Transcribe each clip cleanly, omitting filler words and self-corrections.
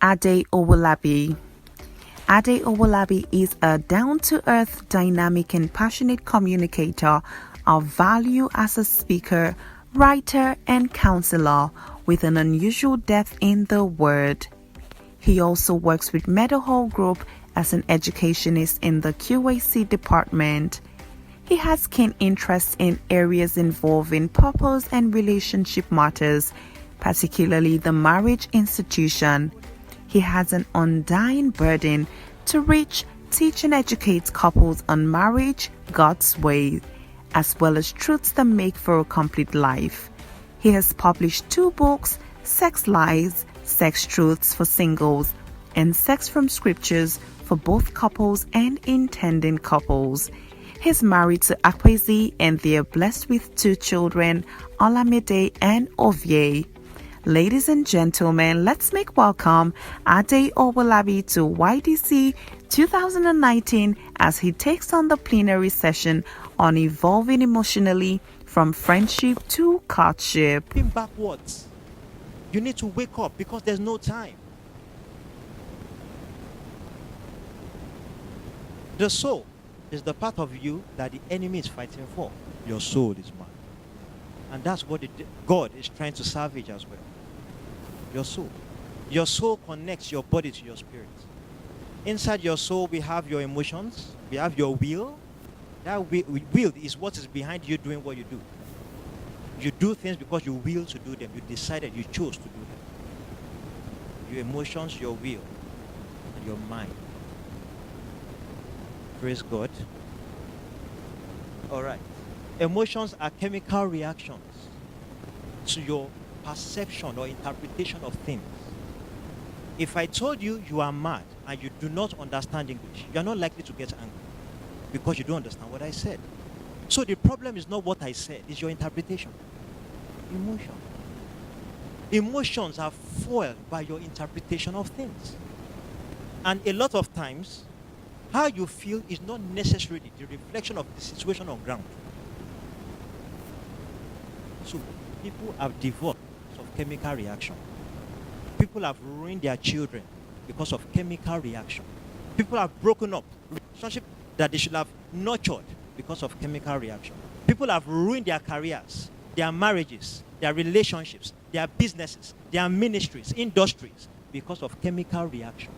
Ade Owolabi. Ade Owolabi is a down-to-earth, dynamic and passionate communicator of value as a speaker, writer and counselor with an unusual depth in the word. He also works with Meadowhall Group as an educationist in the QAC department. He has keen interest in areas involving purpose and relationship matters, particularly the marriage institution. He has an undying burden to reach, teach and educate couples on marriage God's way, as well as truths that make for a complete life. He has published 2 books, Sex Lies, Sex Truths for Singles, and Sex from Scriptures for both couples and intending couples. He's married to Akwezi and they are blessed with 2 children, Olamide and Ovie. Ladies and gentlemen, let's make welcome Ade Owolabi to YDC 2019 as he takes on the plenary session on evolving emotionally from friendship to courtship. Backwards. You need to wake up because there's no time. The soul is the part of you that the enemy is fighting for. Your soul is mad. And that's what God is trying to salvage as well. Your soul. Your soul connects your body to your spirit. Inside your soul, we have your emotions. We have your will. That will is what is behind you doing what you do. You do things because you will to do them. You decided, you chose to do them. Your emotions, your will, and your mind. Praise God. All right. Emotions are chemical reactions to your perception or interpretation of things. If I told you you are mad and you do not understand English, you are not likely to get angry because you don't understand what I said. So the problem is not what I said, it's your interpretation. Emotion. Emotions are fueled by your interpretation of things. And a lot of times, how you feel is not necessarily the reflection of the situation on ground. So people have divorced because of chemical reaction. People have ruined their children because of chemical reaction. People have broken up relationships that they should have nurtured because of chemical reaction. People have ruined their careers, their marriages, their relationships, their businesses, their ministries, industries because of chemical reaction.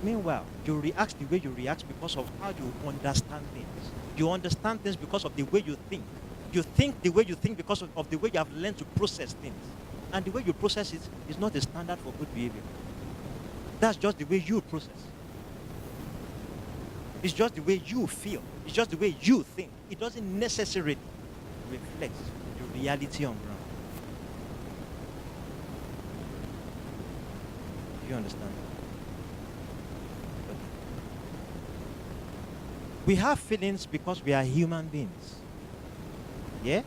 Meanwhile, you react the way you react because of how you understand things. You understand things because of the way you think. You think the way you think because of the way you have learned to process things. And the way you process it is not the standard for good behavior. That's just the way you process. It's just the way you feel. It's just the way you think. It doesn't necessarily reflect the reality on ground. Do you understand? We have feelings because we are human beings. Yeah?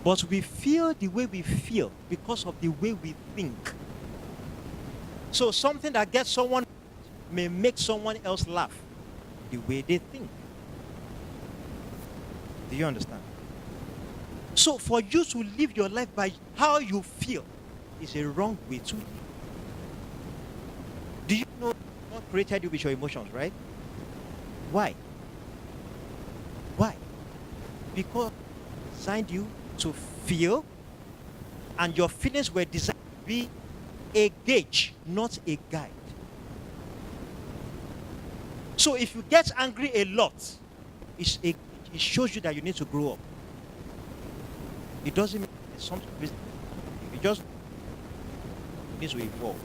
But we feel the way we feel because of the way we think. So something that gets someone may make someone else laugh the way they think. Do you understand? So for you to live your life by how you feel is a wrong way to live. Do you know God created you with your emotions, right? Why? Why? Because He designed you to feel, and your feelings were designed to be a gauge, not a guide. So if you get angry a lot, it shows you that you need to grow up. It doesn't mean it's something business. It just needs to evolve.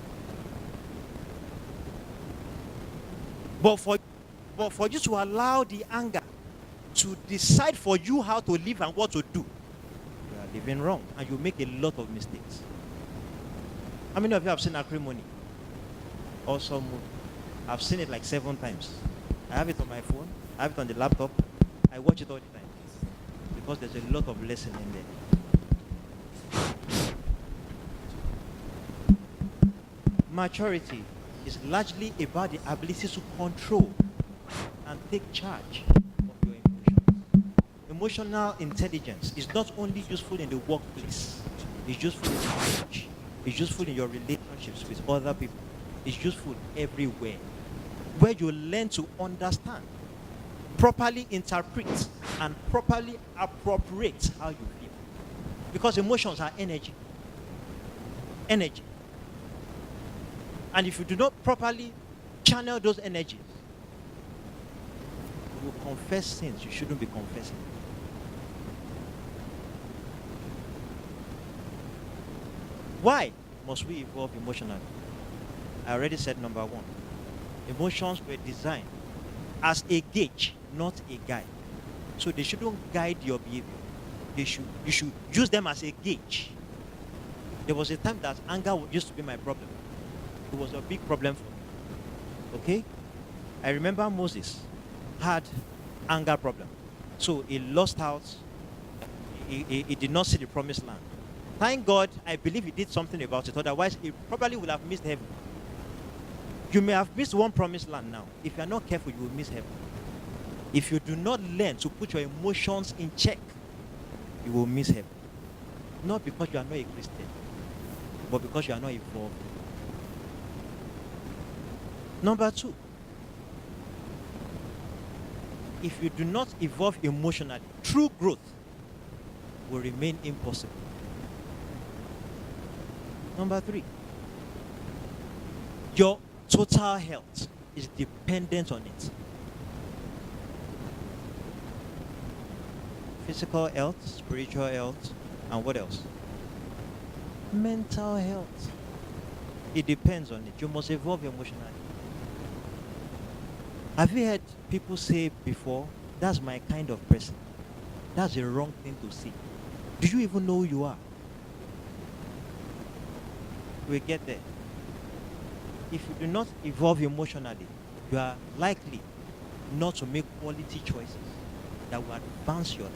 But for you to allow the anger to decide for you how to live and what to do, you are living wrong and you make a lot of mistakes. How many of you have seen Acrimony? Awesome movie. I've seen it like 7 times. I have it on my phone. I have it on the laptop. I watch it all the time because there's a lot of lesson in there. Maturity is largely about the ability to control and take charge of your emotions. Emotional intelligence is not only useful in the workplace, It's useful in marriage. It's useful in your relationships with other people. It's useful everywhere. Where you learn to understand, properly interpret, and properly appropriate how you feel. Because emotions are energy. Energy. And if you do not properly channel those energies, you will confess sins you shouldn't be confessing. Why must we evolve emotionally? I already said number one. Emotions were designed as a gauge, not a guide. So they shouldn't guide your behavior. You should use them as a gauge. There was a time that anger used to be my problem. It was a big problem for me. Okay? I remember Moses had anger problem. So he lost out. He did not see the promised land. Thank God, I believe he did something about it. Otherwise, he probably would have missed heaven. You may have missed one promised land now. If you are not careful, you will miss heaven. If you do not learn to put your emotions in check, you will miss heaven. Not because you are not a Christian, but because you are not evolved. Number two, if you do not evolve emotionally, true growth will remain impossible. Number three, your total health is dependent on it. Physical health, spiritual health, and what else? Mental health. It depends on it. You must evolve emotionally. Have you heard people say before, that's my kind of person? That's a wrong thing to say. Do you even know who you are? We'll get there. If you do not evolve emotionally, you are likely not to make quality choices that will advance your life.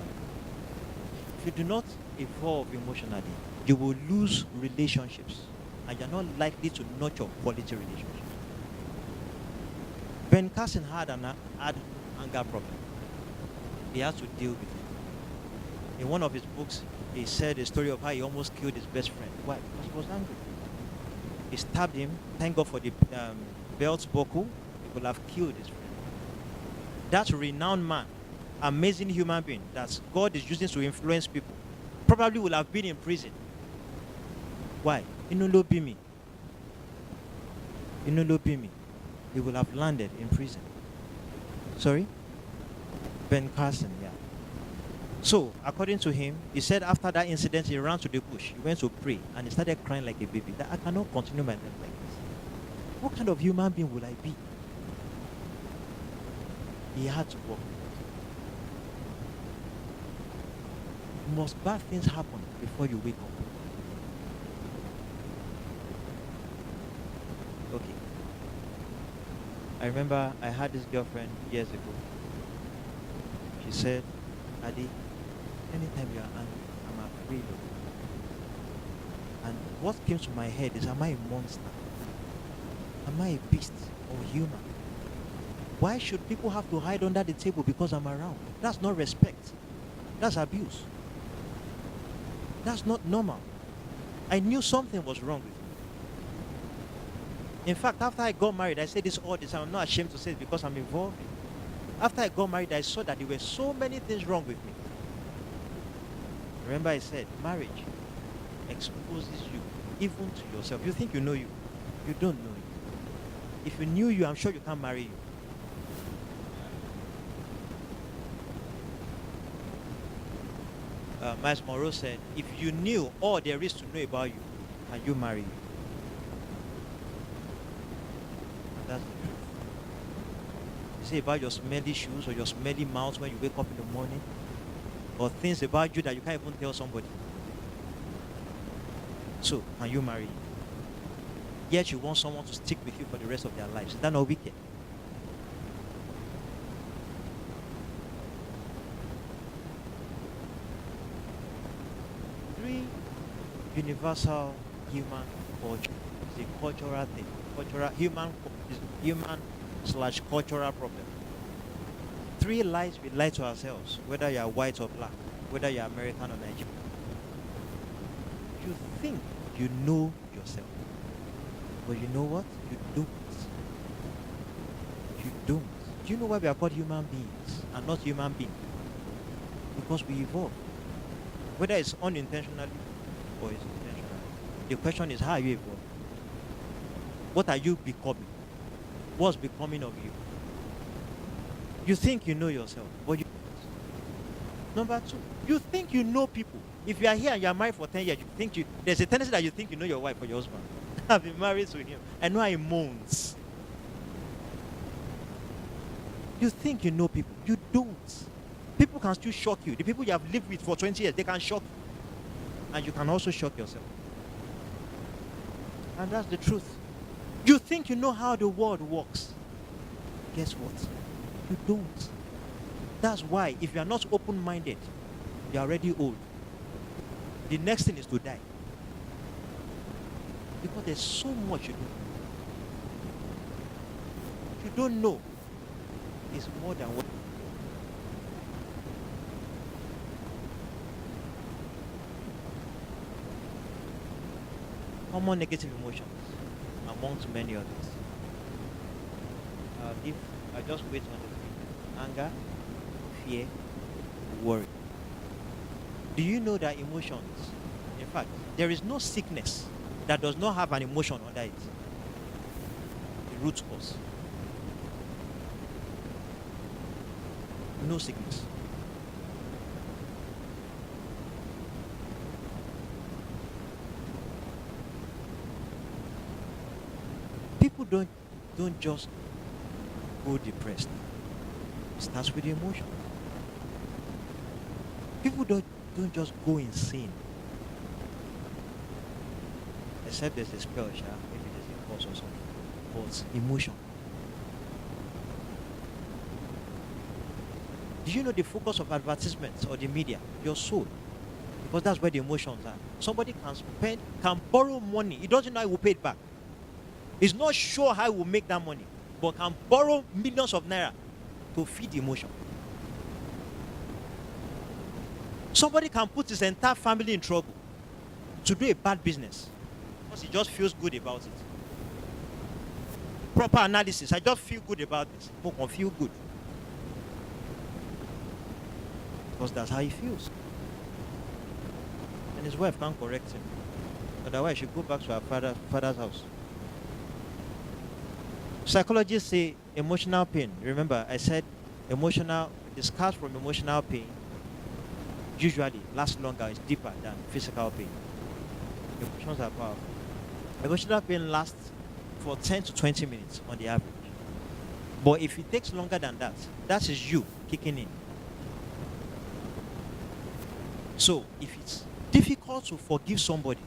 If you do not evolve emotionally, you will lose relationships, and you're not likely to nurture quality relationships. Ben Carson had an anger problem. He had to deal with it. In one of his books, he said a story of how he almost killed his best friend. Why? Because he was angry. He stabbed him. Thank God for the belt buckle. He could have killed his friend. That renowned man, amazing human being that God is using to influence people, probably would have been in prison. Why? Inolobimi. He would have landed in prison. Sorry? Ben Carson, yeah. So, according to him, he said after that incident, he ran to the bush. He went to pray, and he started crying like a baby. That I cannot continue my life like this. What kind of human being will I be? He had to walk. Must bad things happen before you wake up? Okay. I remember I had this girlfriend years ago. She said, Ade, anytime you are angry, I'm afraid of you. And what came to my head is, am I a monster? Am I a beast or human? Why should people have to hide under the table because I'm around? That's not respect. That's abuse. That's not normal. I knew something was wrong with me. In fact, after I got married, I say this all the time. I'm not ashamed to say it because I'm involved. After I got married, I saw that there were so many things wrong with me. Remember I said, marriage exposes you even to yourself. You think you know you. You don't know you. If you knew you, I'm sure you can't marry you. Miles Monroe said, if you knew all there is to know about you, can you marry you? That's the truth. You say about your smelly shoes or your smelly mouth when you wake up in the morning, or things about you that you can't even tell somebody. So, can you marry? Yet you want someone to stick with you for the rest of their lives. Is that not wicked? Three, universal human culture. It's a cultural thing. Human/cultural problem. Three lies we lie to ourselves, whether you are white or black, whether you are American or Nigerian. You think you know yourself. But you know what? You don't. You don't. Do you know why we are called human beings and not human beings? Because we evolve. Whether it's unintentionally or it's intentionally. The question is, how are you evolving? What are you becoming? What's becoming of you? You think you know yourself, but you don't. Number two, you think you know people. If you are here and you are married for 10 years, there's a tendency that you think you know your wife or your husband. I've been married to him. I know how he moans. You think you know people. You don't. People can still shock you. The people you have lived with for 20 years, they can shock you. And you can also shock yourself. And that's the truth. You think you know how the world works. Guess what? You don't. That's why if you are not open-minded, you are already old. The next thing is to die. Because there's so much you don't know. You don't know. It's more than what. Common negative emotions, amongst many others. If I just wait on the anger, fear, worry. Do you know that emotions, in fact, there is no sickness that does not have an emotion under it? The root cause. No sickness. People don't just go depressed. It starts with the emotion. People don't just go insane. Except there's a spell, maybe there's a cause or something. But it's emotion. Do you know the focus of advertisements or the media? Your soul. Because that's where the emotions are. Somebody can borrow money. He doesn't know how he will pay it back. He's not sure how he will make that money, but can borrow millions of naira to feed emotion. Somebody can put his entire family in trouble to do a bad business because he just feels good about it. Proper analysis. I just feel good about this. People can feel good because that's how he feels. And his wife can't correct him. Otherwise, he should go back to her father's house. Psychologists say emotional pain. Remember, I said the scars from emotional pain usually last longer, it's deeper than physical pain. Emotions are powerful. Emotional pain lasts for 10 to 20 minutes on the average. But if it takes longer than that, that is you kicking in. So if it's difficult to forgive somebody,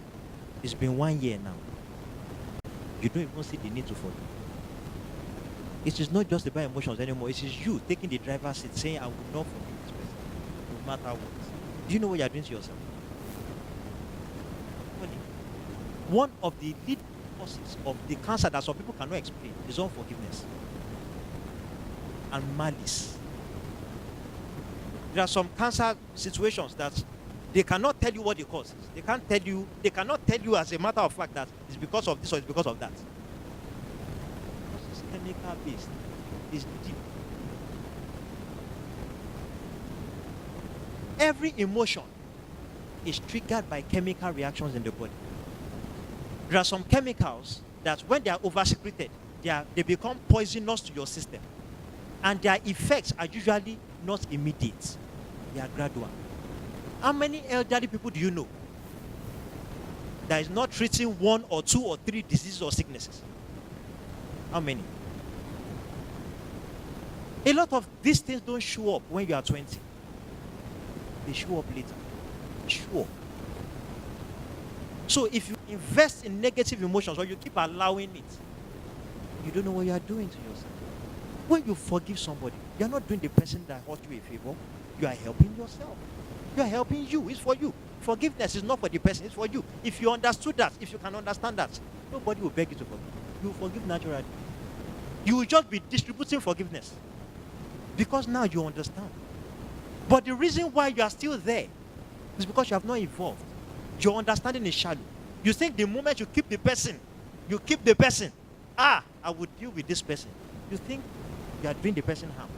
it's been 1 year now, you don't even see the need to forgive. It is not just about emotions anymore. It is you taking the driver's seat saying, I will not forgive this person, no matter what. Do you know what you are doing to yourself? One of the leading causes of the cancer that some people cannot explain is unforgiveness and malice. There are some cancer situations that they cannot tell you what the cause is. They cannot tell you as a matter of fact that it's because of this or it's because of that. Chemical based is deep. Every emotion is triggered by chemical reactions in the body. There are some chemicals that when they are over-secreted, they become poisonous to your system. And their effects are usually not immediate. They are gradual. How many elderly people do you know that is not treating 1 or 2 or 3 diseases or sicknesses? How many? A lot of these things don't show up when you are 20. They show up later. Sure. So if you invest in negative emotions or you keep allowing it, you don't know what you are doing to yourself. When you forgive somebody, you are not doing the person that hurt you a favor. You are helping yourself. You are helping you. It's for you. Forgiveness is not for the person. It's for you. If you understood that, if you can understand that, nobody will beg you to forgive. You will forgive naturally. You will just be distributing forgiveness. Because now you understand. But the reason why you are still there is because you have not evolved. Your understanding is shallow. You think the moment you keep the person, I would deal with this person. You think you are doing the person harm.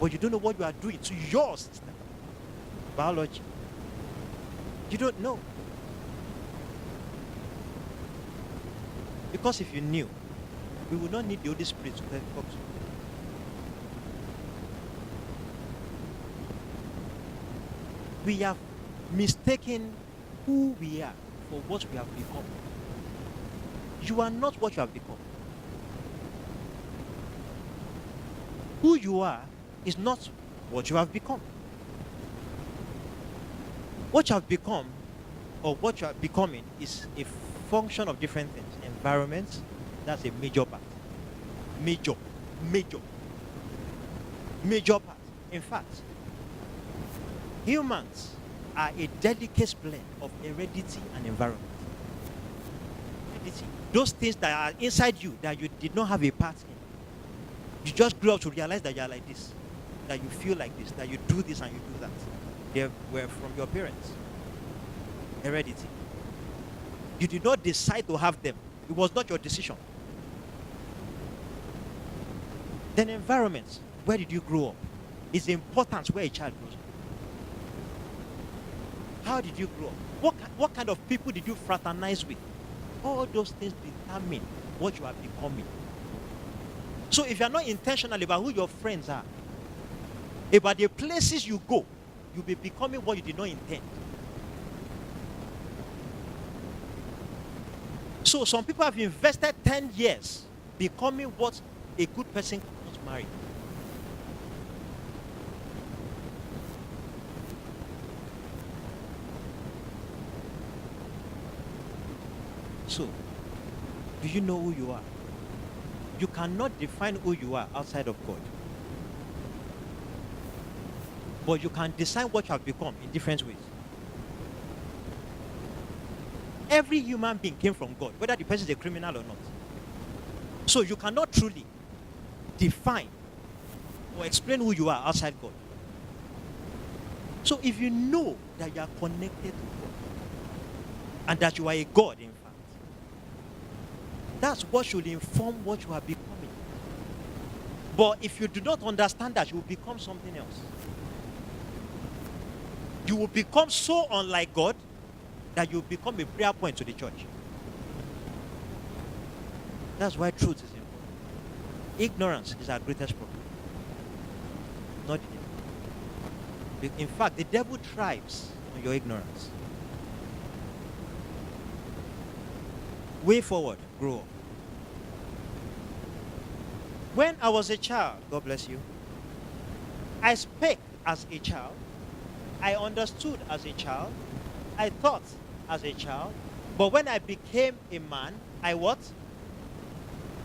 But you don't know what you are doing to your system. Biology. You don't know. Because if you knew, we would not need the Holy Spirit to talk to you. We have mistaken who we are for what we have become. You are not what you have become. Who you are is not what you have become. What you have become, or what you are becoming, is a function of different things. Environment, that's a major part. Major part. In fact, humans are a delicate blend of heredity and environment. Heredity, those things that are inside you that you did not have a part in. You just grew up to realize that you are like this, that you feel like this, that you do this and you do that. They were from your parents. Heredity. You did not decide to have them. It was not your decision. Then environment. Where did you grow up? It's important where a child grows up. How did you grow up? What kind of people did you fraternize with? All those things determine what you are becoming. So if you are not intentional about who your friends are, about the places you go, you'll be becoming what you did not intend. So some people have invested 10 years becoming what a good person cannot marry. So, do you know who you are? You cannot define who you are outside of God. But you can decide what you have become in different ways. Every human being came from God, whether the person is a criminal or not. So you cannot truly define or explain who you are outside God. So if you know that you are connected to God and that you are a God, in fact, that's what should inform what you are becoming. But if you do not understand that, you will become something else. You will become so unlike God that you become a prayer point to the church. That's why truth is important. Ignorance is our greatest problem. Not the devil. In fact, the devil thrives on your ignorance. Way forward, grow up. When I was a child, God bless you, I spake as a child, I understood as a child, I thought as a child, but when I became a man, I what?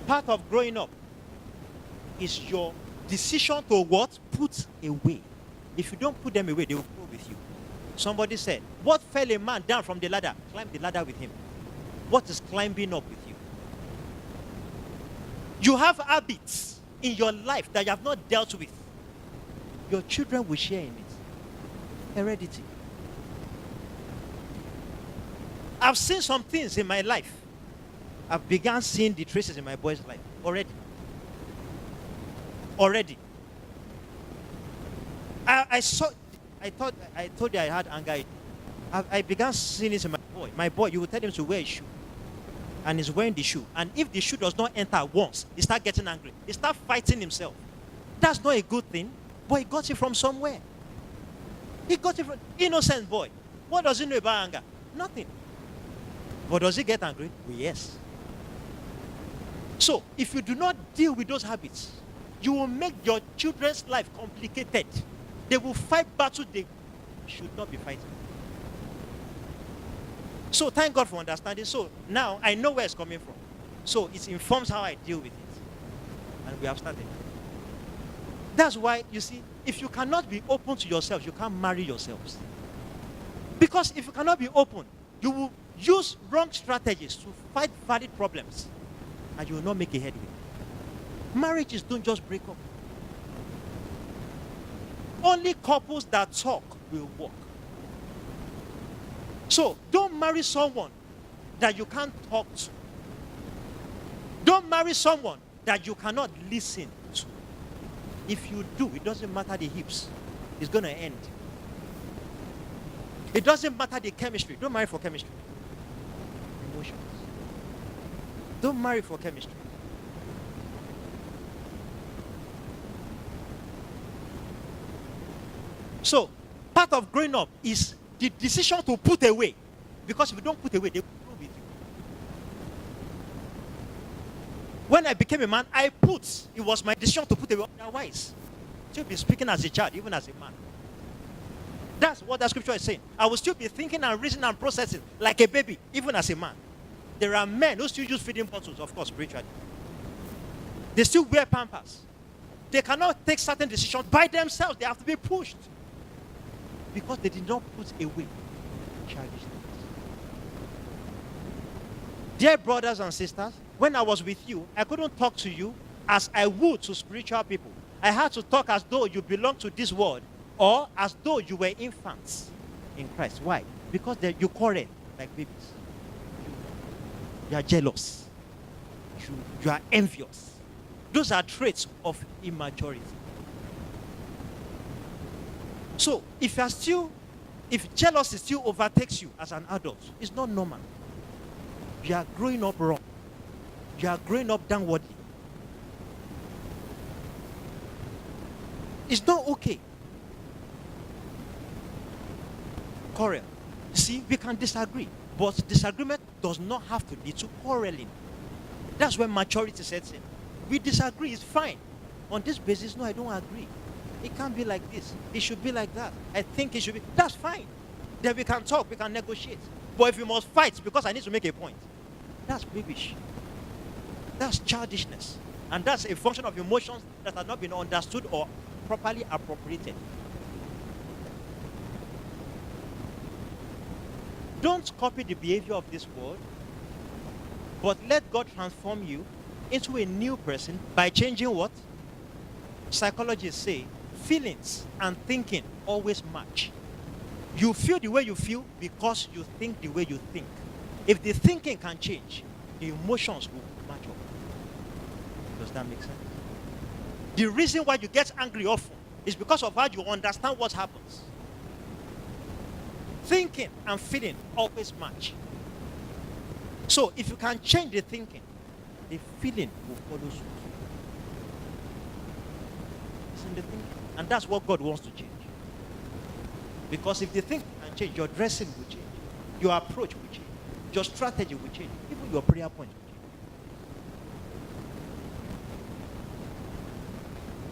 Part of growing up is your decision to what? Put away. If you don't put them away, they will go with you. Somebody said, what fell a man down from the ladder? Climb the ladder with him. What is climbing up with you? You have habits in your life that you have not dealt with. Your children will share in it. Heredity. I've seen some things in my life. I've begun seeing the traces in my boy's life already. I told you I had anger. I began seeing this in my boy. My boy, you will tell him to wear a shoe. And he's wearing the shoe. And if the shoe does not enter once, he starts getting angry. He starts fighting himself. That's not a good thing. But he got it from somewhere. He got it from innocent boy. What does he know about anger? Nothing. But does he get angry? Well, yes. So, if you do not deal with those habits, you will make your children's life complicated. They will fight battles they should not be fighting. So, thank God for understanding. So, now I know where it's coming from. So, it informs how I deal with it. And we have started. That's why, you see, if you cannot be open to yourselves, you can't marry yourselves. Because if you cannot be open, you will use wrong strategies to fight valid problems. And you will not make a headway. Marriages don't just break up. Only couples that talk will work. So don't marry someone that you can't talk to. Don't marry someone that you cannot listen to. If you do, it doesn't matter the hips. It's going to end. It doesn't matter the chemistry. Don't marry for chemistry. Emotions. Don't marry for chemistry. So, part of growing up is the decision to put away. Because if you don't put away, they will grow with you. When I became a man, it was my decision to put away. Otherwise, still be speaking as a child, even as a man. That's what the scripture is saying. I will still be thinking and reasoning and processing like a baby, even as a man. There are men who still use feeding bottles, of course, spiritually. They still wear pampers. They cannot take certain decisions by themselves. They have to be pushed. Because they did not put away childishness. Dear brothers and sisters, when I was with you, I couldn't talk to you as I would to spiritual people. I had to talk as though you belong to this world, or as though you were infants in Christ. Why? Because you quarrel like babies. You are jealous. You are envious. Those are traits of immaturity. So, if jealousy still overtakes you as an adult, it's not normal. You are growing up wrong. You are growing up downwardly. It's not okay. Quarrel. See, we can disagree, but disagreement does not have to lead to quarreling. That's when maturity sets in. We disagree, it's fine. On this basis, no, I don't agree. It can't be like this. It should be like that. I think it should be. That's fine. Then we can talk, we can negotiate. But if we must fight because I need to make a point, that's babyish. That's childishness. And that's a function of emotions that have not been understood or properly appropriated. Don't copy the behavior of this world, but let God transform you into a new person by changing what? Psychologists say feelings and thinking always match. You feel the way you feel because you think the way you think. If the thinking can change, the emotions will match up. Does that make sense? The reason why you get angry often is because of how you understand what happens. Thinking and feeling always match. So if you can change the thinking, the feeling will follow suit. It's in the thinking. And that's what God wants to change. Because if the thinking can change, your dressing will change. Your approach will change. Your strategy will change. Even your prayer point will change.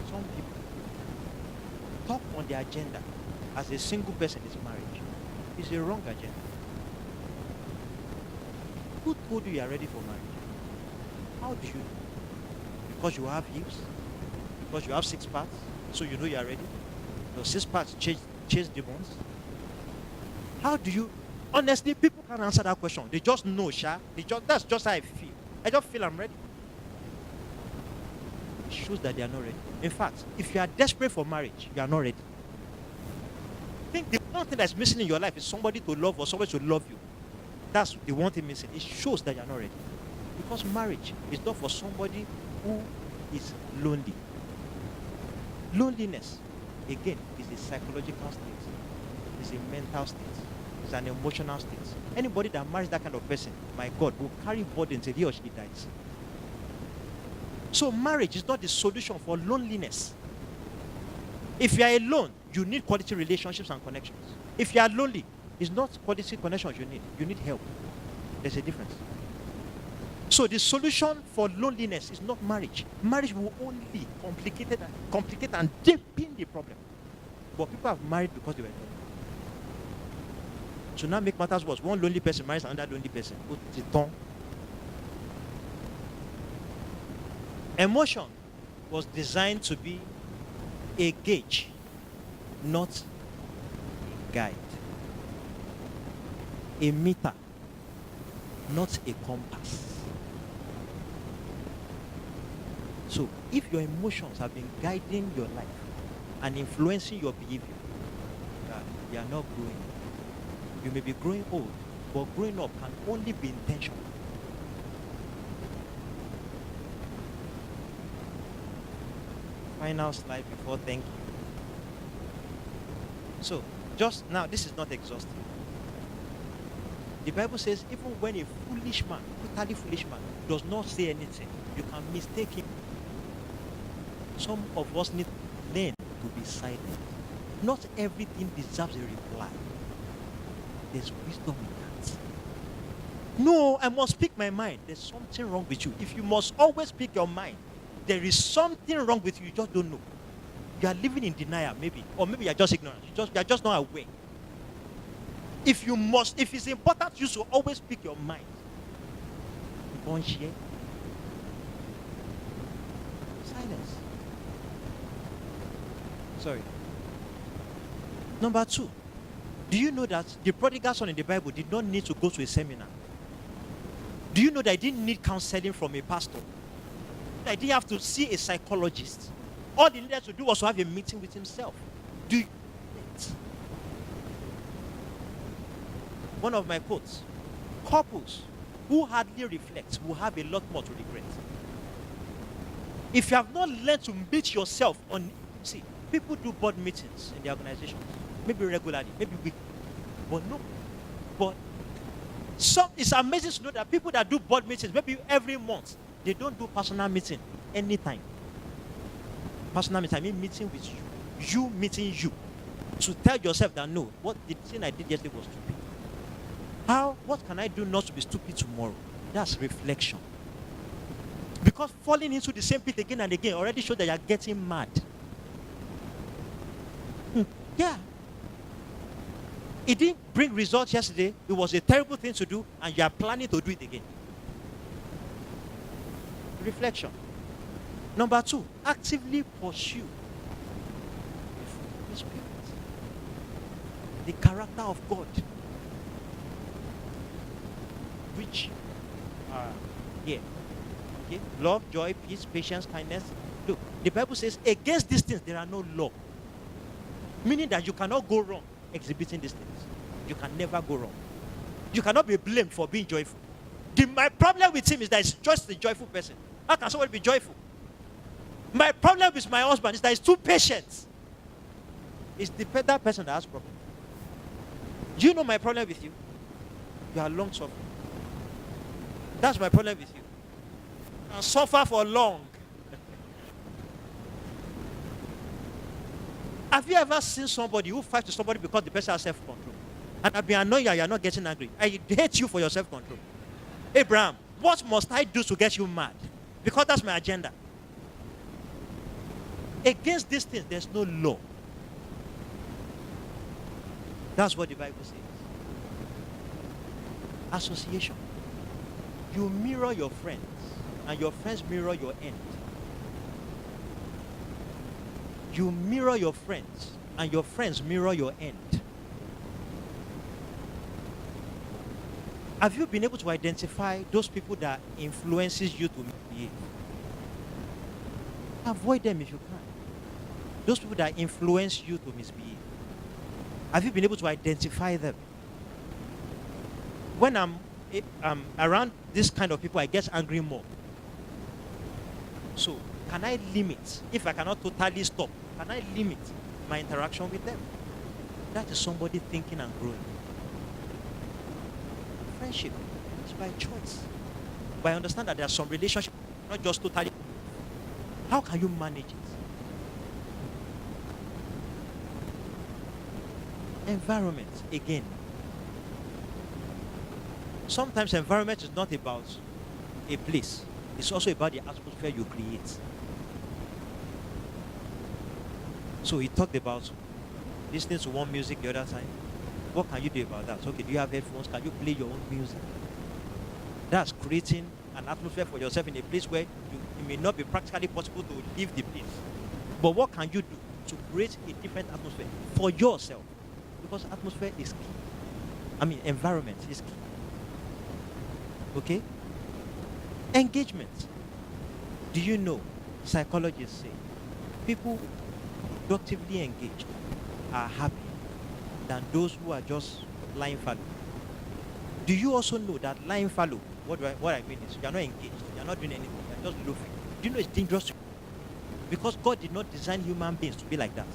Some people talk on their agenda as a single person is marriage. It's a wrong agenda. Who told you are ready for marriage? How do you know? Because you have hips? Because you have 6 parts? So you know you are ready? Your 6 parts chase demons? How do you? Honestly, people can't answer that question. They just know, Sha. That's just how I feel. I just feel I'm ready. It shows that they are not ready. In fact, if you are desperate for marriage, you are not ready. I think the one thing that's missing in your life is somebody to love or somebody to love you. That's the one thing missing. It shows that you're not ready. Because marriage is not for somebody who is lonely. Loneliness, again, is a psychological state. It's a mental state. It's an emotional state. Anybody that marries that kind of person, my God, will carry burden until he or she dies. So marriage is not the solution for loneliness. If you are alone, you need quality relationships and connections. If you are lonely, it's not quality connections you need. You need help. There's a difference. So the solution for loneliness is not marriage. Marriage will only complicate and deepen the problem. But people have married because they were lonely. So now make matters worse. One lonely person marries another lonely person. Emotion was designed to be a gauge, not a guide. A meter, not a compass. So if your emotions have been guiding your life and influencing your behavior, you are not growing. You may be growing old, but growing up can only be intentional. Final slide before thank you. So, just now, this is not exhaustive. The Bible says, even when a foolish man, totally foolish man, does not say anything, you can mistake him. Some of us need to learn to be silent. Not everything deserves a reply. There's wisdom in that. No, I must speak my mind. There's something wrong with you. If you must always speak your mind, there is something wrong with you. You just don't know. You are living in denial, maybe, or maybe you're just ignorant. You are just not aware. If it's important to you to always speak your mind, you won't share. Silence. Sorry. Number 2, do you know that the prodigal son in the Bible did not need to go to a seminar? Do you know that he didn't need counseling from a pastor? That he didn't have to see a psychologist. All he needed to do was to have a meeting with himself. Do you know it? One of my quotes: couples who hardly reflect will have a lot more to regret. If you have not learned to meet yourself on, see, people do board meetings in their organizations, maybe regularly, maybe weekly, but no. But it's amazing to know that people that do board meetings, maybe every month, they don't do personal meeting anytime. Personal meeting, I mean meeting with you. You meeting you. To tell yourself that no, what the thing I did yesterday was stupid. What can I do not to be stupid tomorrow? That's reflection. Because falling into the same pit again and again already shows that you're getting mad. Yeah. It didn't bring results yesterday. It was a terrible thing to do, and you are planning to do it again. Reflection. Number 2, actively pursue the Spirit, the character of God, which are here. Okay? Love, joy, peace, patience, kindness. Look, the Bible says, against these things there are no law. Meaning that you cannot go wrong exhibiting these things. You can never go wrong. You cannot be blamed for being joyful. My problem with him is that he's just a joyful person. How can somebody be joyful? My problem with my husband is that he's too patient. It's the better person that has problem. Do you know my problem with you? You are long suffering. That's my problem with you. And suffer for long. Have you ever seen somebody who fights with somebody because the person has self-control? And I've been annoyed you are not getting angry. I hate you for your self-control. Abraham, what must I do to get you mad? Because that's my agenda. Against these things, there's no law. That's what the Bible says. Association. You mirror your friends, and your friends mirror your end. You mirror your friends, and your friends mirror your end. Have you been able to identify those people that influences you to misbehave? Avoid them if you can. Those people that influence you to misbehave. Have you been able to identify them? When I'm around this kind of people, I get angry more. So, can I limit? If I cannot totally stop, can I limit my interaction with them? That is somebody thinking and growing. Friendship is by choice. But I understand that there are some relationships, not just totally. How can you manage it? Environment, again. Sometimes environment is not about a place. It's also about the atmosphere you create. So he talked about listening to one music the other time. What can you do about that? Okay, do you have headphones? Can you play your own music? That's creating an atmosphere for yourself in a place where it may not be practically possible to leave the place. But what can you do to create a different atmosphere for yourself? Because atmosphere is key. Environment is key. Okay? Engagement. Do you know, psychologists say, people productively engaged are happy than those who are just lying fallow. Do you also know that lying fallow, what I mean is, you are not engaged, you are not doing anything, you are just loafing. Do you know it's dangerous to you? Because God did not design human beings to be like that.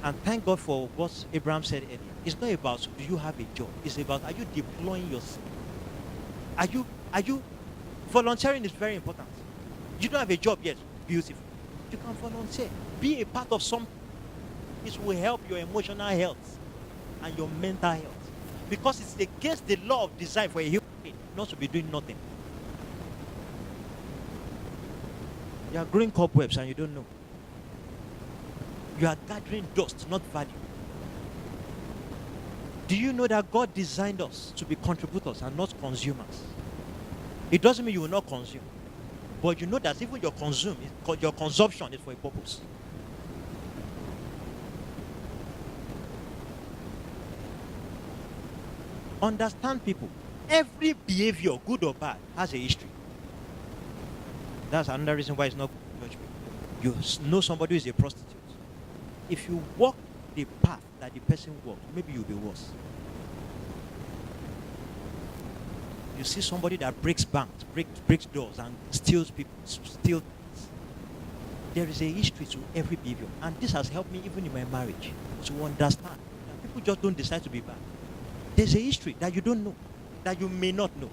And thank God for what Abraham said earlier. It's not about do you have a job, it's about are you deploying yourself? Are you volunteering is very important. You don't have a job yet, beautiful. You can volunteer. Be a part of something. It will help your emotional health and your mental health. Because it's against the law of design for a human being not to be doing nothing. You are growing cobwebs and you don't know. You are gathering dust, not value. Do you know that God designed us to be contributors and not consumers? It doesn't mean you will not consume. But you know that even your consumption is for a purpose. Understand people. Every behavior, good or bad, has a history. That's another reason why it's not good to judge people. You know somebody who is a prostitute. If you walk the path that the person walks, maybe you'll be worse. You see somebody that breaks banks, breaks doors, and steals people, steals things. There is a history to every behavior, and this has helped me even in my marriage to understand that people just don't decide to be bad. There's a history that you don't know, that you may not know.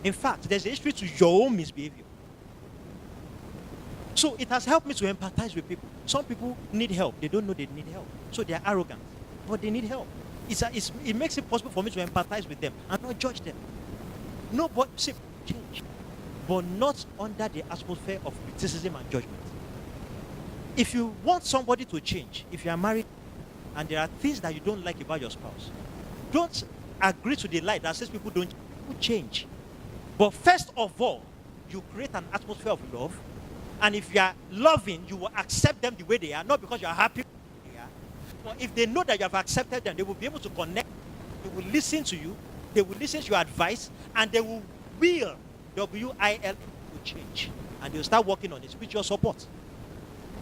In fact, there's a history to your own misbehavior. So it has helped me to empathize with people. Some people need help. They don't know they need help. So they are arrogant, but they need help. It makes it possible for me to empathize with them and not judge them. No, but see, change, but not under the atmosphere of criticism and judgment. If you want somebody to change, if you are married and there are things that you don't like about your spouse, don't agree to the lie that says people don't change. But first of all, you create an atmosphere of love. And if you are loving, you will accept them the way they are, not because you are happy with the way they are. But if they know that you have accepted them, they will be able to connect. They will listen to you. They will listen to your advice, and they will W-I-L to change. And they'll start working on it with your support.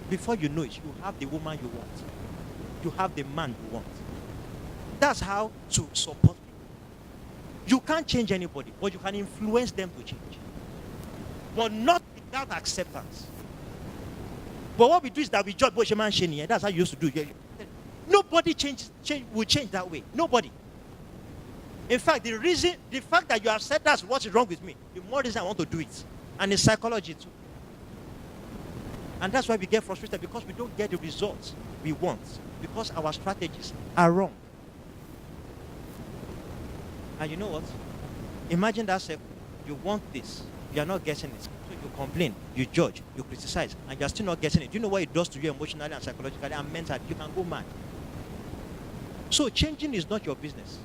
Before you know it, you have the woman you want. You have the man you want. That's how to support people. You can't change anybody, but you can influence them to change. But not without acceptance. But what we do is that we judge Bosheman Sheni. That's how you used to do it. Nobody will change that way. Nobody. In fact, the fact that you have said that's what is wrong with me, the more reason I want to do it. And it's psychology too. And that's why we get frustrated, because we don't get the results we want, because our strategies are wrong. And you know what? Imagine that circle. You want this, you are not getting it. So you complain, you judge, you criticize, and you are still not getting it. Do you know what it does to you emotionally and psychologically and mentally? You can go mad. So changing is not your business.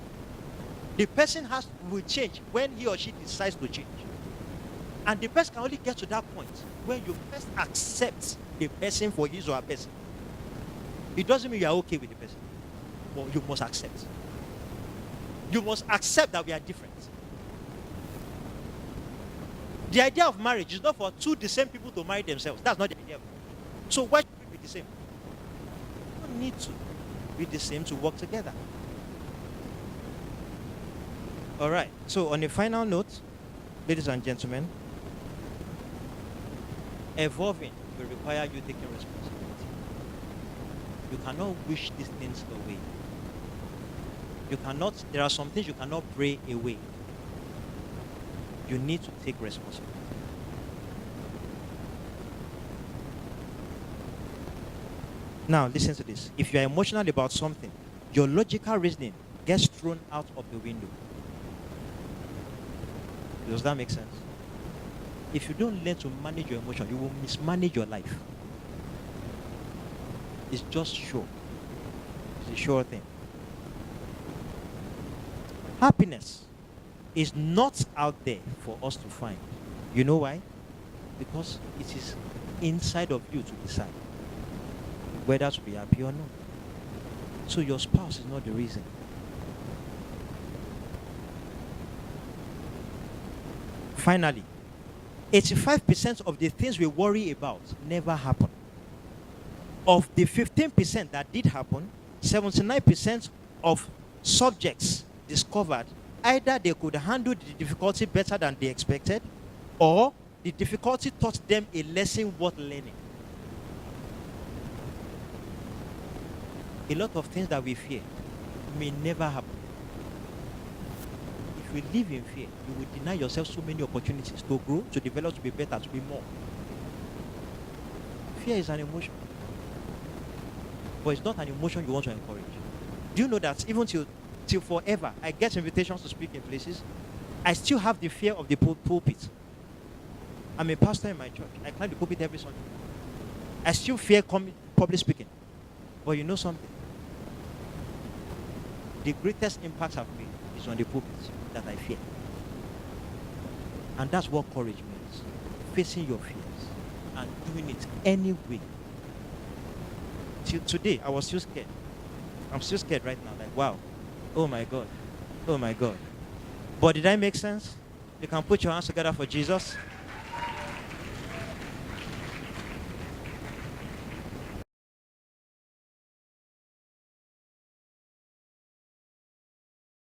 The person will change when he or she decides to change. And the person can only get to that point when you first accept the person for his or her person. It doesn't mean you are okay with the person, but you must accept. You must accept that we are different. The idea of marriage is not for two the same people to marry themselves. That's not the idea. So why should we be the same? You don't need to be the same to work together. All right. So on a final note, ladies and gentlemen, evolving will require you taking responsibility. You cannot wish these things away. There are some things you cannot pray away. You need to take responsibility. Now, listen to this. If you are emotional about something, your logical reasoning gets thrown out of the window. Does that make sense? If you don't learn to manage your emotion, you will mismanage your life. It's just sure. It's a sure thing. Happiness is not out there for us to find. You know why? Because it is inside of you to decide whether to be happy or not. So your spouse is not the reason. Finally, 85% of the things we worry about never happen. Of the 15% that did happen, 79% of subjects discovered either they could handle the difficulty better than they expected, or the difficulty taught them a lesson worth learning. A lot of things that we fear may never happen. If you live in fear, you will deny yourself so many opportunities to grow, to develop, to be better, to be more. Fear is an emotion, but it's not an emotion you want to encourage. Do you know that even till forever, I get invitations to speak in places, I still have the fear of the pulpit. I'm a pastor in my church. I climb the pulpit every Sunday. I still fear public speaking. But you know something? The greatest impact I've made is on the pulpit that I fear. And that's what courage means. Facing your fears and doing it anyway. Till today, I was still scared. I'm still scared right now. Like, wow. Oh my God. Oh my God. But did I make sense? You can put your hands together for Jesus.